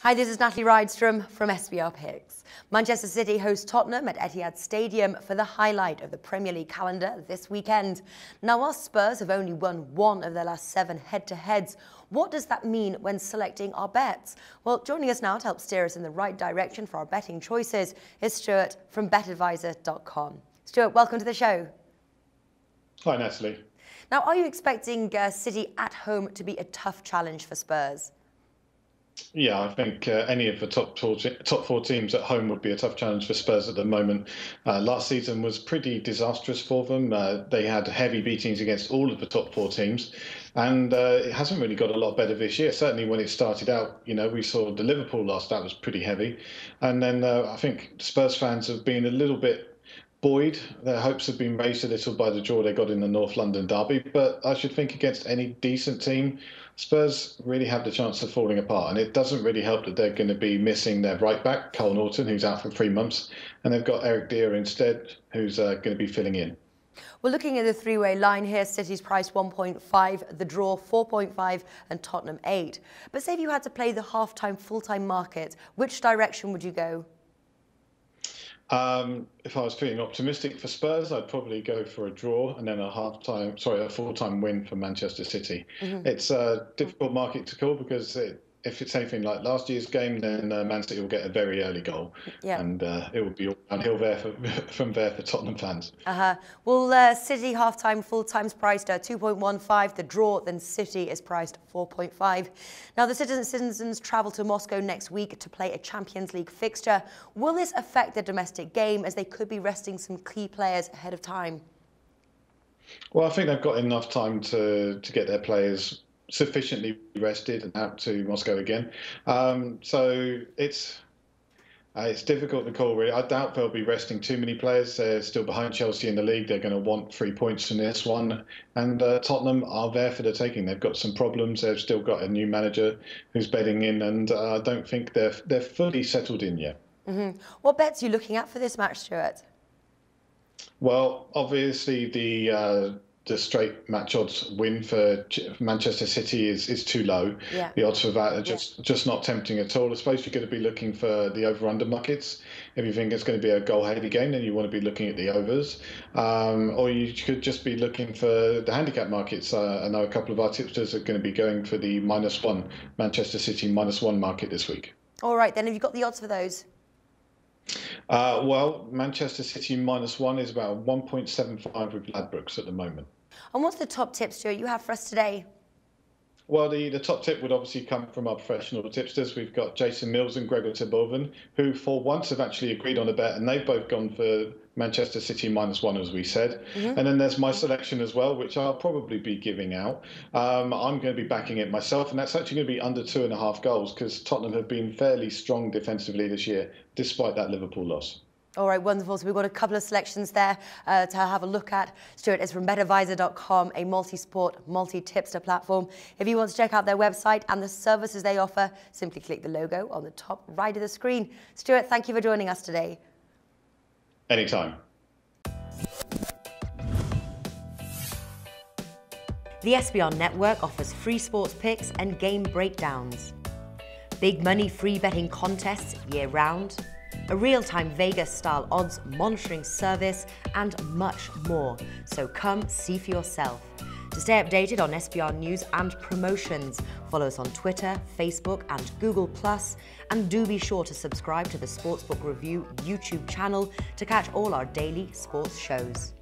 Hi, this is Natalie Rydstrom from SBR Picks. Manchester City host Tottenham at Etihad Stadium for the highlight of the Premier League calendar this weekend. Now, while Spurs have only won one of their last 7 head-to-heads, what does that mean when selecting our bets? Well, joining us now to help steer us in the right direction for our betting choices is Stuart from BetAdvisor.com. Stuart, welcome to the show. Hi, Natalie. Now, are you expecting City at home to be a tough challenge for Spurs? Yeah, I think any of the top four teams at home would be a tough challenge for Spurs at the moment. Last season was pretty disastrous for them. They had heavy beatings against all of the top 4 teams, and it hasn't really got a lot better this year. Certainly when it started out, we saw the Liverpool loss, that was pretty heavy. And then I think Spurs fans have been a little bit buoyed. Their hopes have been raised a little by the draw they got in the North London derby. But I should think against any decent team, Spurs really have the chance of falling apart. And it doesn't really help that they're going to be missing their right back, Cole Norton, who's out for 3 months. And they've got Eric Dier instead, who's going to be filling in. We're looking at the three-way line here. City's price 1.5, the draw 4.5, and Tottenham 8. But say if you had to play the half-time, full-time market, which direction would you go? If I was feeling optimistic for Spurs, I'd probably go for a draw and then a full-time win for Manchester City. It's a difficult market to call because if it's anything like last year's game, then Man City will get a very early goal, and it will be all downhill there from there for Tottenham fans. Well, City half-time, full-time's priced at 2.15. The draw, then City is priced 4.5. Now, the citizens travel to Moscow next week to play a Champions League fixture. Will this affect the domestic game, as they could be resting some key players ahead of time? Well, I think they've got enough time to get their players sufficiently rested and out to Moscow again. So it's difficult to call, really. I doubt they'll be resting too many players. They're still behind Chelsea in the league. They're going to want 3 points from this one. And Tottenham are there for the taking. They've got some problems. They've still got a new manager who's bedding in, and I don't think they're fully settled in yet. What bets are you looking at for this match, Stuart? Well, obviously the straight match odds win for Manchester City is too low. Yeah. The odds for that are just not tempting at all. I suppose you're going to be looking for the over-under markets. If you think it's going to be a goal-heavy game, then you want to be looking at the overs. Or you could just be looking for the handicap markets. I know a couple of our tipsters are going to be going for the -1, Manchester City -1 market this week. All right, then. Have you got the odds for those? Well, Manchester City -1 is about 1.75 with Ladbrokes at the moment. And what's the top tip, Stuart, you have for us today? Well, the top tip would obviously come from our professional tipsters. We've got Jason Mills and Gregor Terboven, who for once have actually agreed on a bet, and they've both gone for Manchester City -1, as we said. And then there's my selection as well, which I'll probably be giving out. I'm going to be backing it myself, and that's actually going to be under 2.5 goals, because Tottenham have been fairly strong defensively this year, despite that Liverpool loss. All right, wonderful. So we've got a couple of selections there to have a look at. Stuart is from BetAdvisor.com, a multi-sport, multi-tipster platform. If you want to check out their website and the services they offer, simply click the logo on the top right of the screen. Stuart, thank you for joining us today. Anytime. The SBR network offers free sports picks and game breakdowns, big money free betting contests year-round, a real-time Vegas-style odds monitoring service, and much more. So come see for yourself. To stay updated on SBR news and promotions, follow us on Twitter, Facebook, and Google+, and do be sure to subscribe to the Sportsbook Review YouTube channel to catch all our daily sports shows.